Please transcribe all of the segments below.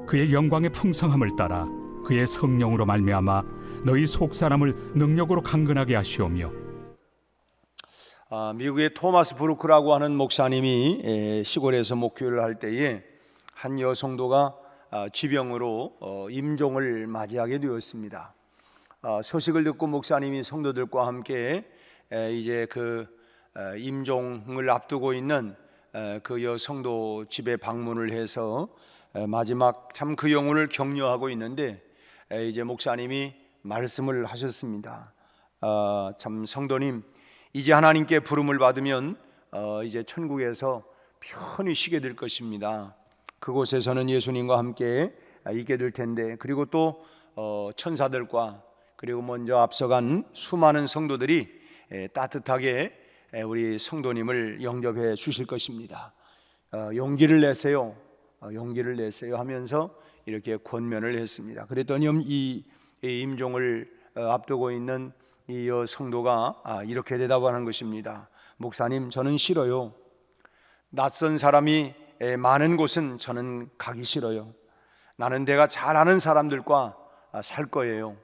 그의 영광의 풍성함을 따라 그의 성령으로 말미암아 너희 속사람을 능력으로 강건하게 하시오며. 미국의 토마스 브루크라고 하는 목사님이 시골에서 목회를 할 때에 한 여성도가 지병으로 임종을 맞이하게 되었습니다. 소식을 듣고 목사님이 성도들과 함께 이제 그 임종을 앞두고 있는 그 여성도 집에 방문을 해서 마지막 참 그 영혼을 격려하고 있는데 이제 목사님이 말씀을 하셨습니다. 참 성도님, 이제 하나님께 부름을 받으면 이제 천국에서 편히 쉬게 될 것입니다. 그곳에서는 예수님과 함께 있게 될 텐데, 그리고 또 천사들과 그리고 먼저 앞서간 수많은 성도들이 따뜻하게 우리 성도님을 영접해 주실 것입니다. 용기를 내세요, 용기를 내세요 하면서 이렇게 권면을 했습니다. 그랬더니 이 임종을 앞두고 있는 이 성도가 이렇게 대답하는 것입니다. 목사님, 저는 싫어요. 낯선 사람이 많은 곳은 저는 가기 싫어요. 나는 내가 잘 아는 사람들과 살 거예요.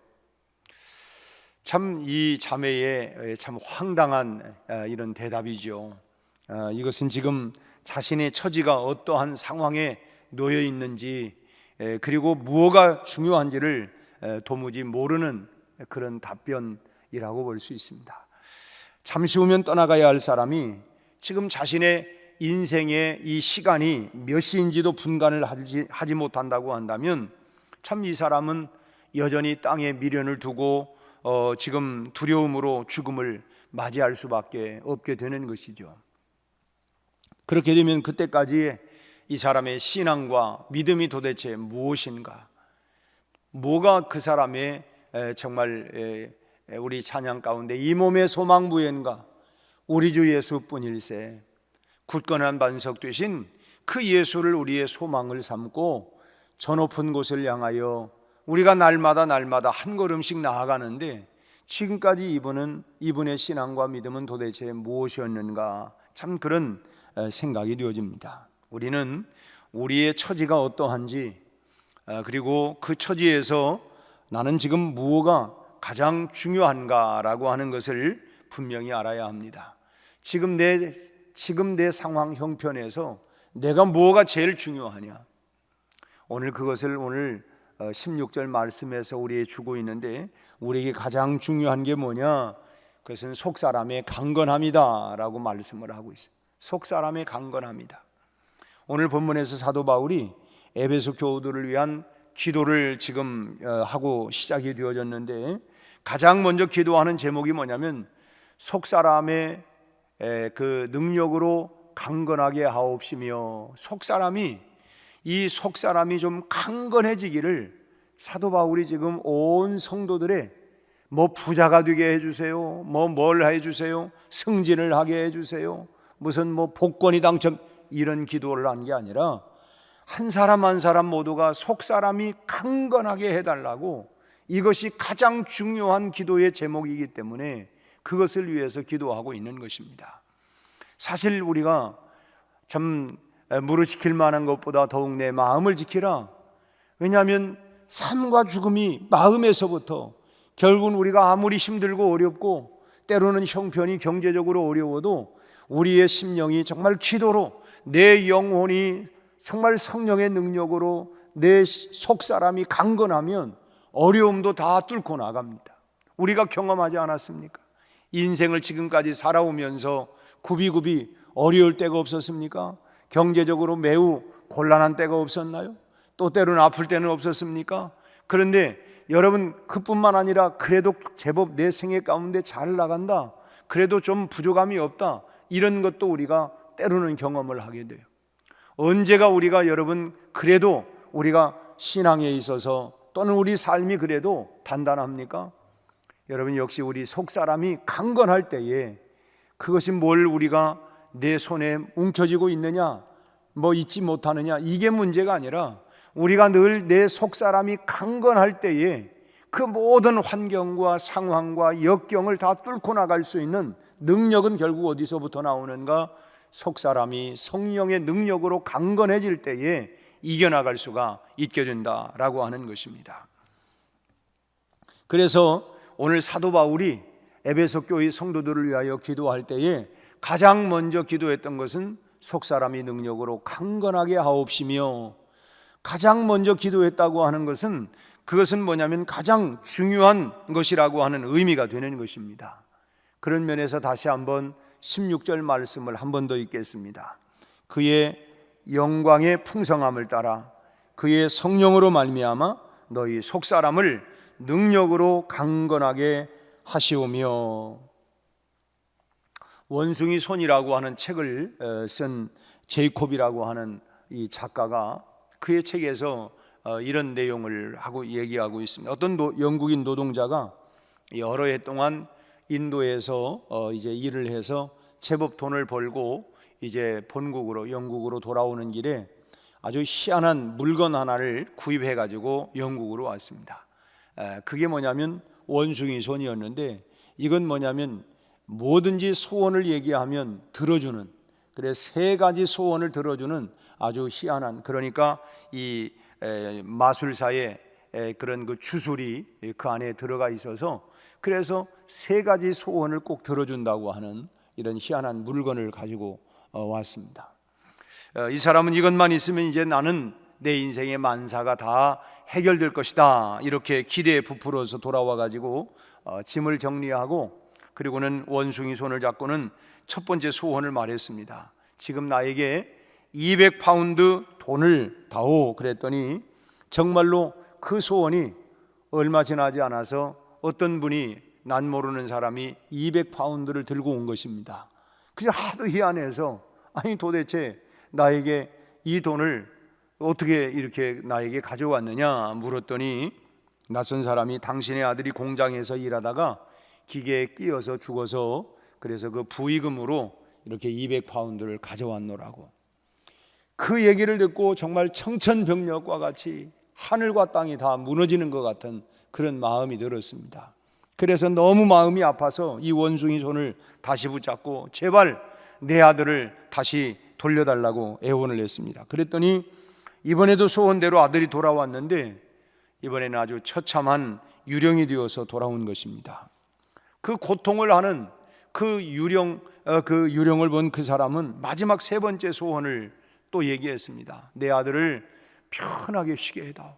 참 이 자매의 참 황당한 이런 대답이죠. 이것은 지금 자신의 처지가 어떠한 상황에 놓여 있는지, 그리고 무엇가 중요한지를 도무지 모르는 그런 답변이라고 볼 수 있습니다. 잠시 후면 떠나가야 할 사람이 지금 자신의 인생의 이 시간이 몇 시인지도 분간을 하지 못한다고 한다면 참 이 사람은 여전히 땅에 미련을 두고 지금 두려움으로 죽음을 맞이할 수밖에 없게 되는 것이죠. 그렇게 되면 그때까지 이 사람의 신앙과 믿음이 도대체 무엇인가? 뭐가 그 사람의 정말 우리 찬양 가운데 이 몸의 소망 부연가? 우리 주 예수뿐일세. 굳건한 반석 되신 그 예수를 우리의 소망을 삼고 저 높은 곳을 향하여 우리가 날마다 한 걸음씩 나아가는데, 지금까지 이분의 신앙과 믿음은 도대체 무엇이었는가? 참 그런 생각이 되어집니다. 우리는 우리의 처지가 어떠한지, 그리고 그 처지에서 나는 지금 무엇가 가장 중요한가라고 하는 것을 분명히 알아야 합니다. 지금 내 상황 형편에서 내가 뭐가 제일 중요하냐? 오늘 그것을 16절 말씀에서 우리에게 주고 있는데, 우리에게 가장 중요한 게 뭐냐? 그것은 속사람의 강건함이다 라고 말씀을 하고 있어요. 속사람의 강건함이다. 오늘 본문에서 사도 바울이 에베소 교우들을 위한 기도를 지금 하고 시작이 되어졌는데, 가장 먼저 기도하는 제목이 뭐냐면 속사람의 그 능력으로 강건하게 하옵시며, 이 속사람이 좀 강건해지기를 사도 바울이 지금 온 성도들의 부자가 되게 해주세요, 뭘 해주세요, 승진을 하게 해주세요, 무슨 복권이 당첨, 이런 기도를 한 게 아니라 한 사람 한 사람 모두가 속사람이 강건하게 해달라고, 이것이 가장 중요한 기도의 제목이기 때문에 그것을 위해서 기도하고 있는 것입니다. 사실 우리가 참 무릇 지킬 만한 것보다 더욱 내 마음을 지키라. 왜냐하면 삶과 죽음이 마음에서부터, 결국은 우리가 아무리 힘들고 어렵고 때로는 형편이 경제적으로 어려워도 우리의 심령이 정말 기도로, 내 영혼이 정말 성령의 능력으로 내 속사람이 강건하면 어려움도 다 뚫고 나갑니다. 우리가 경험하지 않았습니까? 인생을 지금까지 살아오면서 굽이굽이 어려울 때가 없었습니까? 경제적으로 매우 곤란한 때가 없었나요? 또 때로는 아플 때는 없었습니까? 그런데 여러분, 그뿐만 아니라 그래도 제법 내 생애 가운데 잘 나간다, 그래도 좀 부족함이 없다, 이런 것도 우리가 때로는 경험을 하게 돼요. 언제가 우리가 여러분 그래도 우리가 신앙에 있어서 또는 우리 삶이 그래도 단단합니까? 여러분, 역시 우리 속사람이 강건할 때에 그것이 뭘 우리가 내 손에 뭉쳐지고 있느냐, 잊지 못하느냐, 이게 문제가 아니라 우리가 늘 내 속사람이 강건할 때에 그 모든 환경과 상황과 역경을 다 뚫고 나갈 수 있는 능력은 결국 어디서부터 나오는가? 속사람이 성령의 능력으로 강건해질 때에 이겨나갈 수가 있게 된다라고 하는 것입니다. 그래서 오늘 사도 바울이 에베소 교회 성도들을 위하여 기도할 때에 가장 먼저 기도했던 것은 속사람이 능력으로 강건하게 하옵시며, 가장 먼저 기도했다고 하는 것은 그것은 뭐냐면 가장 중요한 것이라고 하는 의미가 되는 것입니다. 그런 면에서 다시 한번 16절 말씀을 한 번 더 읽겠습니다. 그의 영광의 풍성함을 따라 그의 성령으로 말미암아 너희 속사람을 능력으로 강건하게 하시오며. 원숭이 손이라고 하는 책을 쓴 제이콥이라고 하는 이 작가가 그의 책에서 이런 내용을 하고 얘기하고 있습니다. 어떤 영국인 노동자가 여러 해 동안 인도에서 이제 일을 해서 제법 돈을 벌고 이제 본국으로 영국으로 돌아오는 길에 아주 희한한 물건 하나를 구입해 가지고 영국으로 왔습니다. 그게 뭐냐면 원숭이 손이었는데, 이건 뭐냐면 뭐든지 소원을 얘기하면 들어주는, 그래 세 가지 소원을 들어주는 아주 희한한, 그러니까 이 마술사의 그런 그 주술이 그 안에 들어가 있어서 그래서 세 가지 소원을 꼭 들어준다고 하는 이런 희한한 물건을 가지고 왔습니다. 이 사람은 이것만 있으면 이제 나는 내 인생의 만사가 다 해결될 것이다, 이렇게 기대에 부풀어서 돌아와 가지고 짐을 정리하고, 그리고는 원숭이 손을 잡고는 첫 번째 소원을 말했습니다. 지금 나에게 200파운드 돈을 다오. 그랬더니 정말로 그 소원이 얼마 지나지 않아서 어떤 분이, 난 모르는 사람이 200파운드를 들고 온 것입니다. 그저 하도 희한해서, 아니 도대체 나에게 이 돈을 어떻게 이렇게 나에게 가져왔느냐 물었더니, 낯선 사람이 당신의 아들이 공장에서 일하다가 기계에 끼어서 죽어서 그래서 그 부의금으로 이렇게 200파운드를 가져왔노라고. 그 얘기를 듣고 정말 청천벽력과 같이 하늘과 땅이 다 무너지는 것 같은 그런 마음이 들었습니다. 그래서 너무 마음이 아파서 이 원숭이 손을 다시 붙잡고 제발 내 아들을 다시 돌려달라고 애원을 했습니다. 그랬더니 이번에도 소원대로 아들이 돌아왔는데 이번에는 아주 처참한 유령이 되어서 돌아온 것입니다. 그 고통을 하는 그 유령을 본 그 사람은 마지막 세 번째 소원을 또 얘기했습니다. 내 아들을 편하게 쉬게 해다오.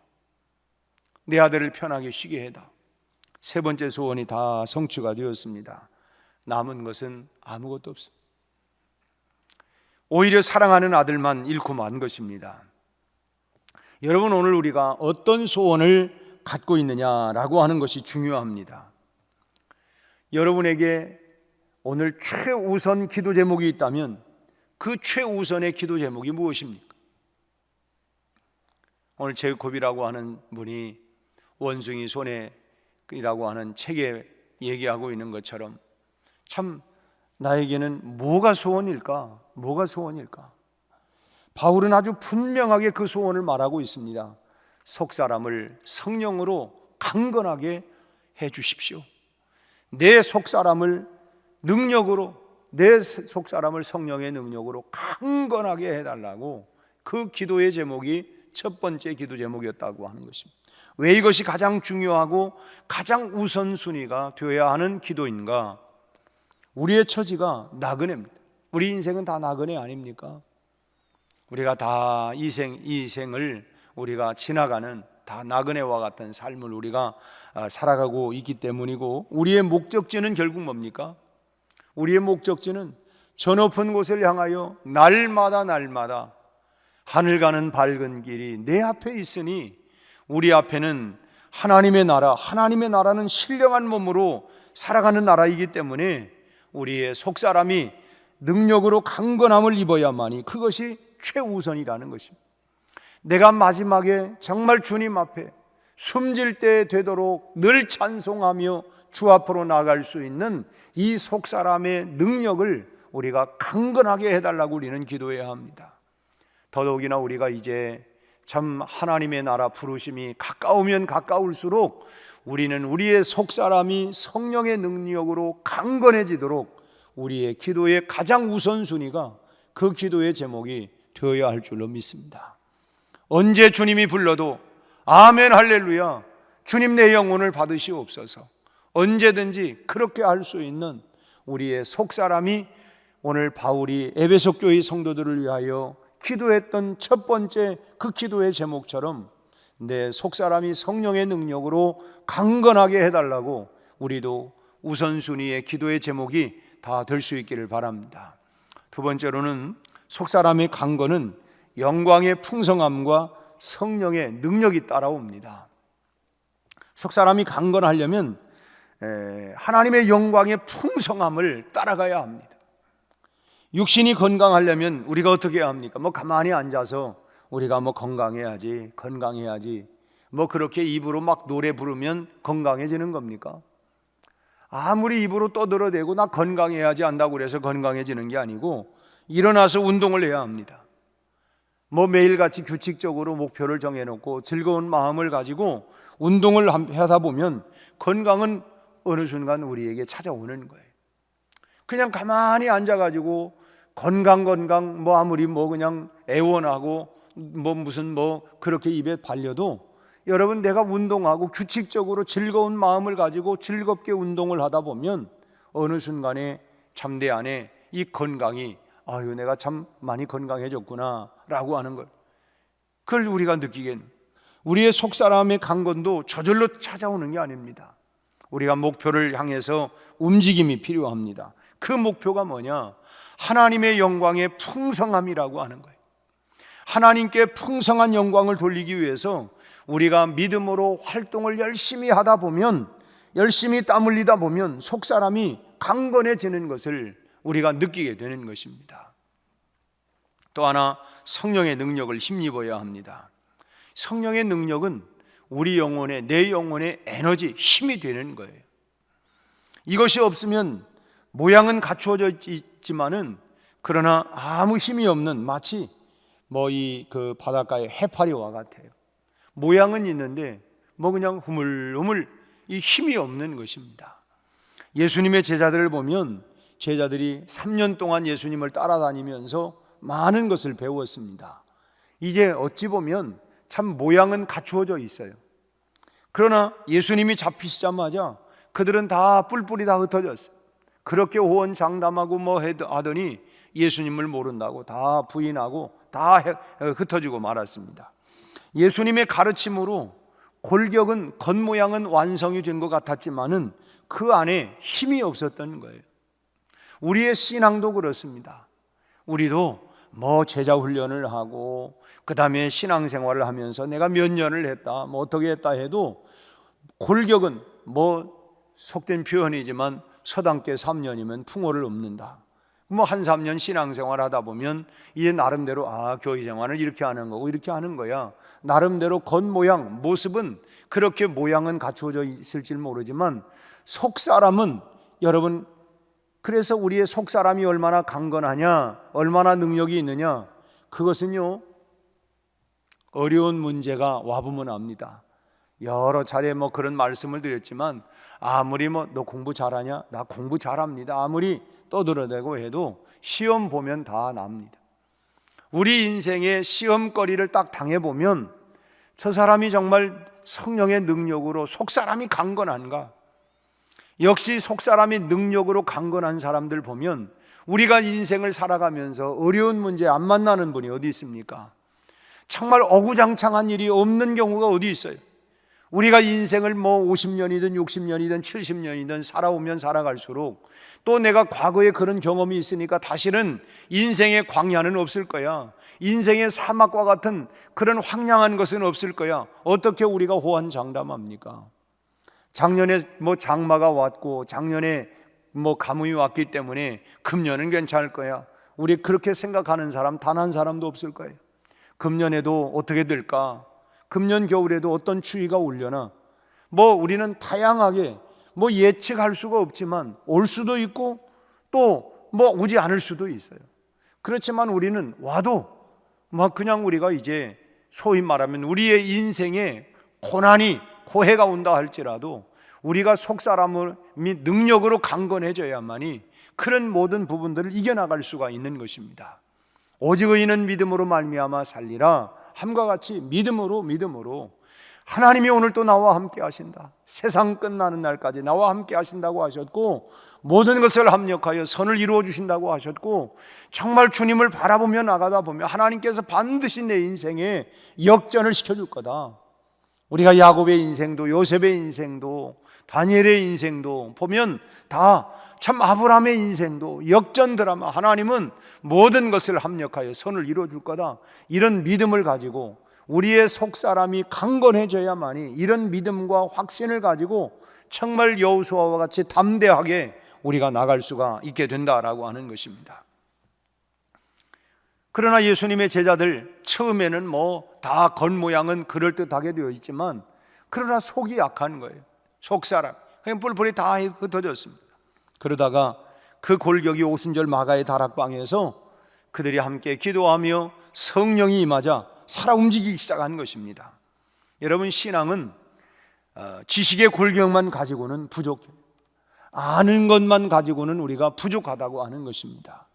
내 아들을 편하게 쉬게 해다오. 세 번째 소원이 다 성취가 되었습니다. 남은 것은 아무것도 없습니다. 오히려 사랑하는 아들만 잃고 만 것입니다. 여러분, 오늘 우리가 어떤 소원을 갖고 있느냐라고 하는 것이 중요합니다. 여러분에게 오늘 최우선 기도 제목이 있다면 그 최우선의 기도 제목이 무엇입니까? 오늘 제이콥이라고 하는 분이 원숭이 손에이라고 하는 책에 얘기하고 있는 것처럼 참 나에게는 뭐가 소원일까? 뭐가 소원일까? 바울은 아주 분명하게 그 소원을 말하고 있습니다. 속사람을 성령으로 강건하게 해 주십시오. 내 속사람을 능력으로, 내 속사람을 성령의 능력으로 강건하게 해달라고, 그 기도의 제목이 첫 번째 기도 제목이었다고 하는 것입니다. 왜 이것이 가장 중요하고 가장 우선순위가 되어야 하는 기도인가? 우리의 처지가 나그네입니다. 우리 인생은 다 나그네 아닙니까? 우리가 다 이 생을 우리가 지나가는 다 나그네와 같은 삶을 우리가 살아가고 있기 때문이고, 우리의 목적지는 결국 뭡니까? 우리의 목적지는 저 높은 곳을 향하여 날마다 하늘 가는 밝은 길이 내 앞에 있으니, 우리 앞에는 하나님의 나라, 하나님의 나라는 신령한 몸으로 살아가는 나라이기 때문에 우리의 속사람이 능력으로 강건함을 입어야만이 그것이 최우선이라는 것입니다. 내가 마지막에 정말 주님 앞에 숨질 때 되도록 늘 찬송하며 주 앞으로 나갈 수 있는 이 속사람의 능력을 우리가 강건하게 해달라고 우리는 기도해야 합니다. 더더욱이나 우리가 이제 참 하나님의 나라 부르심이 가까우면 가까울수록 우리는 우리의 속사람이 성령의 능력으로 강건해지도록 우리의 기도의 가장 우선순위가 그 기도의 제목이 되어야 할 줄로 믿습니다. 언제 주님이 불러도 아멘 할렐루야, 주님 내 영혼을 받으시옵소서, 언제든지 그렇게 할 수 있는 우리의 속사람이 오늘 바울이 에베소 교회 성도들을 위하여 기도했던 첫 번째 그 기도의 제목처럼 내 속사람이 성령의 능력으로 강건하게 해달라고 우리도 우선순위의 기도의 제목이 다 될 수 있기를 바랍니다. 두 번째로는 속사람의 강건은 영광의 풍성함과 성령의 능력이 따라옵니다. 속사람이 강건하려면 하나님의 영광의 풍성함을 따라가야 합니다. 육신이 건강하려면 우리가 어떻게 해야 합니까? 가만히 앉아서 우리가 건강해야지 그렇게 입으로 막 노래 부르면 건강해지는 겁니까? 아무리 입으로 떠들어대고 나 건강해야지 한다고 그래서 건강해지는 게 아니고 일어나서 운동을 해야 합니다. 매일같이 규칙적으로 목표를 정해놓고 즐거운 마음을 가지고 운동을 하다 보면 건강은 어느 순간 우리에게 찾아오는 거예요. 그냥 가만히 앉아가지고 건강 아무리 그냥 애원하고 무슨 그렇게 입에 발려도 여러분, 내가 운동하고 규칙적으로 즐거운 마음을 가지고 즐겁게 운동을 하다 보면 어느 순간에 참 내 안에 이 건강이 내가 참 많이 건강해졌구나 라고 하는 걸, 그걸 우리가 느끼겠는, 우리의 속사람의 강건도 저절로 찾아오는 게 아닙니다. 우리가 목표를 향해서 움직임이 필요합니다. 그 목표가 뭐냐? 하나님의 영광의 풍성함이라고 하는 거예요. 하나님께 풍성한 영광을 돌리기 위해서 우리가 믿음으로 활동을 열심히 하다 보면, 열심히 땀 흘리다 보면 속사람이 강건해지는 것을 우리가 느끼게 되는 것입니다. 또 하나, 성령의 능력을 힘입어야 합니다. 성령의 능력은 우리 영혼의, 내 영혼의 에너지, 힘이 되는 거예요. 이것이 없으면 모양은 갖추어져 있지만은 그러나 아무 힘이 없는, 마치 그 바닷가의 해파리와 같아요. 모양은 있는데 그냥 흐물흐물 이 힘이 없는 것입니다. 예수님의 제자들을 보면 제자들이 3년 동안 예수님을 따라다니면서 많은 것을 배웠습니다. 이제 어찌 보면 참 모양은 갖추어져 있어요. 그러나 예수님이 잡히시자마자 그들은 다 뿔뿔이 다 흩어졌어요. 그렇게 호언장담하고 하더니 예수님을 모른다고 다 부인하고 다 흩어지고 말았습니다. 예수님의 가르침으로 골격은, 겉모양은 완성이 된 것 같았지만은 그 안에 힘이 없었던 거예요. 우리의 신앙도 그렇습니다. 우리도 제자 훈련을 하고 그 다음에 신앙생활을 하면서 내가 몇 년을 했다, 어떻게 했다 해도 골격은 속된 표현이지만 서당께 3년이면 풍어를 엎는다. 한 3년 신앙생활 하다 보면 이제 나름대로 교회 생활을 이렇게 하는 거고 이렇게 하는 거야. 나름대로 겉모양, 모습은 그렇게 모양은 갖추어져 있을지 모르지만 속사람은, 여러분, 그래서 우리의 속사람이 얼마나 강건하냐, 얼마나 능력이 있느냐, 그것은요 어려운 문제가 와보면 압니다. 여러 차례 그런 말씀을 드렸지만 아무리 너 공부 잘하냐? 나 공부 잘합니다. 아무리 떠들어대고 해도 시험 보면 다 납니다. 우리 인생의 시험거리를 딱 당해보면 저 사람이 정말 성령의 능력으로 속사람이 강건한가? 역시 속사람이 능력으로 강건한 사람들 보면 우리가 인생을 살아가면서 어려운 문제 안 만나는 분이 어디 있습니까? 정말 어구장창한 일이 없는 경우가 어디 있어요? 우리가 인생을 50년이든 60년이든 70년이든 살아오면 살아갈수록 또 내가 과거에 그런 경험이 있으니까 다시는 인생의 광야는 없을 거야. 인생의 사막과 같은 그런 황량한 것은 없을 거야. 어떻게 우리가 호언장담합니까? 작년에 장마가 왔고 작년에 가뭄이 왔기 때문에 금년은 괜찮을 거야. 우리 그렇게 생각하는 사람 단 한 사람도 없을 거예요. 금년에도 어떻게 될까? 금년 겨울에도 어떤 추위가 오려나? 우리는 다양하게 예측할 수가 없지만 올 수도 있고 또 오지 않을 수도 있어요. 그렇지만 우리는 와도 그냥 우리가 이제 소위 말하면 우리의 인생에 고난이 고해가 온다 할지라도 우리가 속사람이 능력으로 강건해져야만이 그런 모든 부분들을 이겨나갈 수가 있는 것입니다. 오직 의인은 믿음으로 말미암아 살리라. 함과 같이 믿음으로 하나님이 오늘 또 나와 함께 하신다. 세상 끝나는 날까지 나와 함께 하신다고 하셨고, 모든 것을 합력하여 선을 이루어 주신다고 하셨고, 정말 주님을 바라보며 나가다 보면 하나님께서 반드시 내 인생에 역전을 시켜줄 거다. 우리가 야곱의 인생도 요셉의 인생도 다니엘의 인생도 보면 다 참 아브라함의 인생도 역전 드라마, 하나님은 모든 것을 합력하여 선을 이루어 줄 거다. 이런 믿음을 가지고 우리의 속사람이 강건해져야만이, 이런 믿음과 확신을 가지고 정말 여호수아와 같이 담대하게 우리가 나갈 수가 있게 된다라고 하는 것입니다. 그러나 예수님의 제자들 처음에는 다 겉모양은 그럴듯하게 되어 있지만, 그러나 속이 약한 거예요. 속사람 그냥 뿔뿔이 다 흩어졌습니다. 그러다가 그 골격이 오순절 마가의 다락방에서 그들이 함께 기도하며 성령이 임하자 살아 움직이기 시작한 것입니다. 여러분, 신앙은 지식의 골격만 가지고는 부족해요. 아는 것만 가지고는 우리가 부족하다고 하는 것입니다.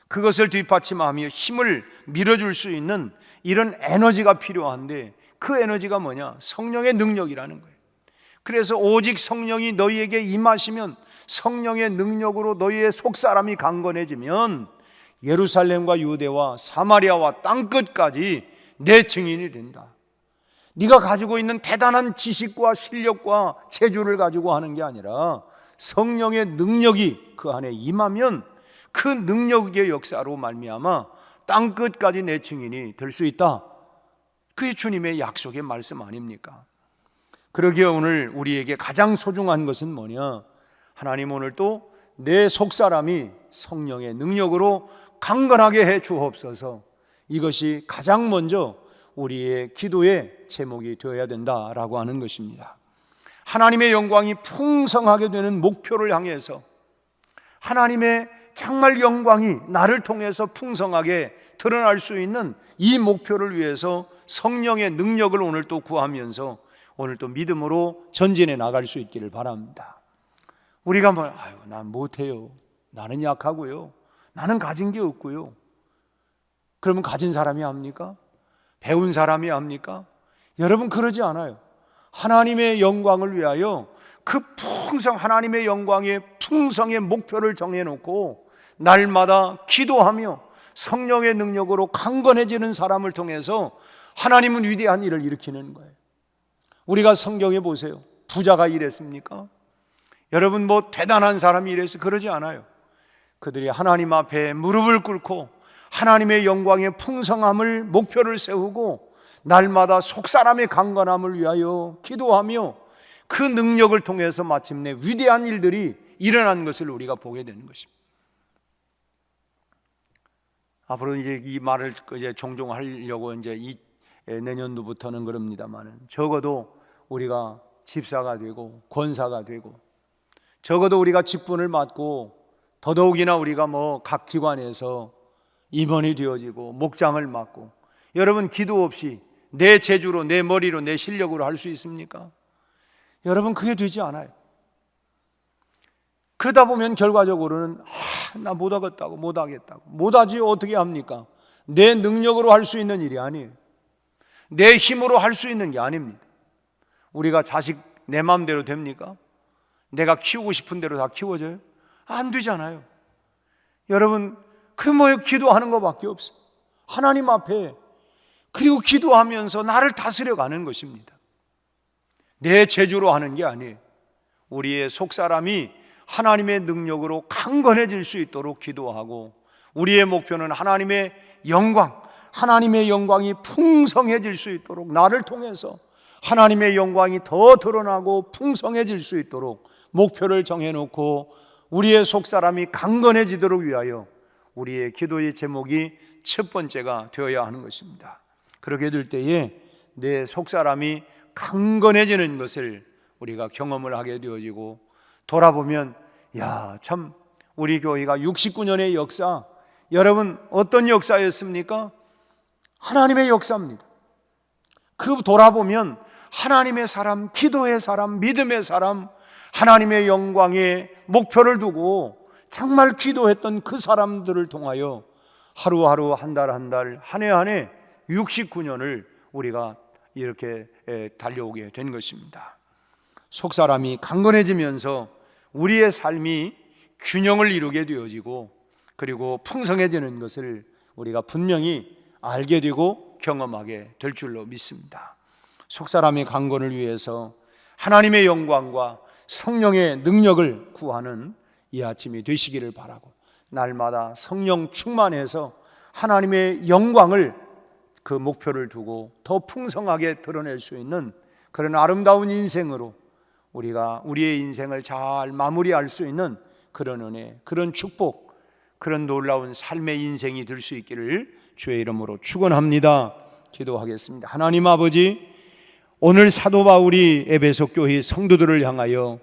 그것을 뒷받침하며 힘을 밀어줄 수 있는 이런 에너지가 필요한데, 그 에너지가 뭐냐? 성령의 능력이라는 거예요. 그래서 오직 성령이 너희에게 임하시면, 성령의 능력으로 너희의 속사람이 강건해지면 예루살렘과 유대와 사마리아와 땅끝까지 내 증인이 된다. 네가 가지고 있는 대단한 지식과 실력과 재주를 가지고 하는 게 아니라 성령의 능력이 그 안에 임하면 그 능력의 역사로 말미암아 땅끝까지 내 증인이 될 수 있다. 그게 주님의 약속의 말씀 아닙니까? 그러기에 오늘 우리에게 가장 소중한 것은 뭐냐? 하나님, 오늘 또 내 속사람이 성령의 능력으로 강건하게 해 주옵소서. 이것이 가장 먼저 우리의 기도의 제목이 되어야 된다라고 하는 것입니다. 하나님의 영광이 풍성하게 되는 목표를 향해서, 하나님의 정말 영광이 나를 통해서 풍성하게 드러날 수 있는 이 목표를 위해서 성령의 능력을 오늘 또 구하면서 오늘 또 믿음으로 전진해 나갈 수 있기를 바랍니다. 우리가 난 못해요, 나는 약하고요, 나는 가진 게 없고요. 그러면 가진 사람이 합니까? 배운 사람이 합니까? 여러분, 그러지 않아요. 하나님의 영광을 위하여 그 하나님의 영광의 풍성의 목표를 정해놓고 날마다 기도하며 성령의 능력으로 강건해지는 사람을 통해서 하나님은 위대한 일을 일으키는 거예요. 우리가 성경에 보세요. 부자가 이랬습니까? 여러분, 대단한 사람이 이래서 그러지 않아요. 그들이 하나님 앞에 무릎을 꿇고 하나님의 영광의 풍성함을 목표를 세우고 날마다 속사람의 강건함을 위하여 기도하며 그 능력을 통해서 마침내 위대한 일들이 일어난 것을 우리가 보게 되는 것입니다. 앞으로 이제 이 말을 이제 종종 하려고 이제 내년도부터는 그럽니다만은, 적어도 우리가 집사가 되고 권사가 되고, 적어도 우리가 직분을 맡고, 더더욱이나 우리가 각 기관에서 임원이 되어지고 목장을 맡고, 여러분, 기도 없이 내 재주로, 내 머리로, 내 실력으로 할 수 있습니까? 여러분, 그게 되지 않아요. 그러다 보면 결과적으로는 나 못하겠다고, 못하지요. 어떻게 합니까? 내 능력으로 할 수 있는 일이 아니에요. 내 힘으로 할 수 있는 게 아닙니다. 우리가 자식 내 마음대로 됩니까? 내가 키우고 싶은 대로 다 키워져요? 안 되잖아요. 여러분, 기도하는 것밖에 없어요. 하나님 앞에, 그리고 기도하면서 나를 다스려 가는 것입니다. 내 재주로 하는 게 아니에요. 우리의 속사람이 하나님의 능력으로 강건해질 수 있도록 기도하고, 우리의 목표는 하나님의 영광, 하나님의 영광이 풍성해질 수 있도록, 나를 통해서 하나님의 영광이 더 드러나고 풍성해질 수 있도록 목표를 정해놓고 우리의 속사람이 강건해지도록 위하여 우리의 기도의 제목이 첫 번째가 되어야 하는 것입니다. 그렇게 될 때에 내 속사람이 강건해지는 것을 우리가 경험을 하게 되어지고, 돌아보면 참 우리 교회가 69년의 역사, 여러분 어떤 역사였습니까? 하나님의 역사입니다. 그 돌아보면 하나님의 사람, 기도의 사람, 믿음의 사람, 하나님의 영광에 목표를 두고 정말 기도했던 그 사람들을 통하여 하루하루 한 달 한 달 한 해 한 해 69년을 우리가 이렇게 달려오게 된 것입니다. 속사람이 강건해지면서 우리의 삶이 균형을 이루게 되어지고 그리고 풍성해지는 것을 우리가 분명히 알게 되고 경험하게 될 줄로 믿습니다. 속사람의 강건을 위해서 하나님의 영광과 성령의 능력을 구하는 이 아침이 되시기를 바라고, 날마다 성령 충만해서 하나님의 영광을 그 목표를 두고 더 풍성하게 드러낼 수 있는 그런 아름다운 인생으로 우리가 우리의 인생을 잘 마무리할 수 있는 그런 은혜, 그런 축복, 그런 놀라운 삶의 인생이 될 수 있기를 주의 이름으로 축원합니다. 기도하겠습니다. 하나님 아버지, 오늘 사도 바울이 에베소 교회 성도들을 향하여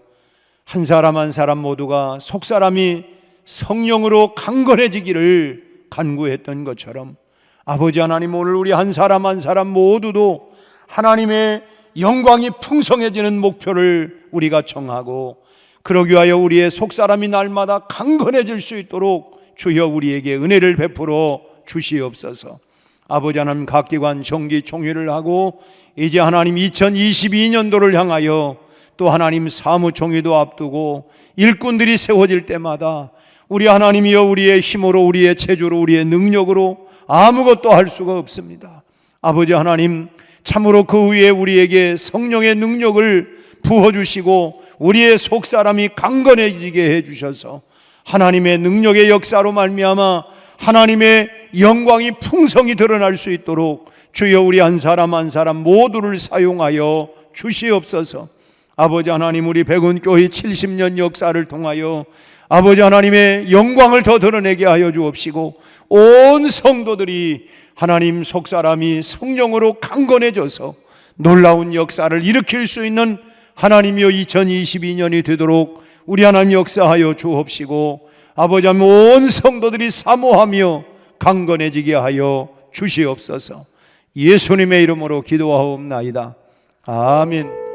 한 사람 한 사람 모두가 속사람이 성령으로 강건해지기를 간구했던 것처럼 아버지 하나님, 오늘 우리 한 사람 한 사람 모두도 하나님의 영광이 풍성해지는 목표를 우리가 정하고 그러기 위하여 우리의 속사람이 날마다 강건해질 수 있도록 주여 우리에게 은혜를 베풀어 주시옵소서. 아버지 하나님, 각 기관 정기 총회를 하고 이제 하나님 2022년도를 향하여 또 하나님 사무총회도 앞두고 일꾼들이 세워질 때마다 우리 하나님이여, 우리의 힘으로, 우리의 체조로, 우리의 능력으로 아무것도 할 수가 없습니다. 아버지 하나님, 참으로 그 위에 우리에게 성령의 능력을 부어주시고 우리의 속사람이 강건해지게 해주셔서 하나님의 능력의 역사로 말미암아 하나님의 영광이 풍성히 드러날 수 있도록 주여 우리 한 사람 한 사람 모두를 사용하여 주시옵소서. 아버지 하나님, 우리 백운교회 70년 역사를 통하여 아버지 하나님의 영광을 더 드러내게 하여 주옵시고 온 성도들이 하나님 속사람이 성령으로 강건해져서 놀라운 역사를 일으킬 수 있는 하나님이여 2022년이 되도록 우리 하나님 역사하여 주옵시고 아버지 하나님, 온 성도들이 사모하며 강건해지게 하여 주시옵소서. 예수님의 이름으로 기도하옵나이다. 아멘.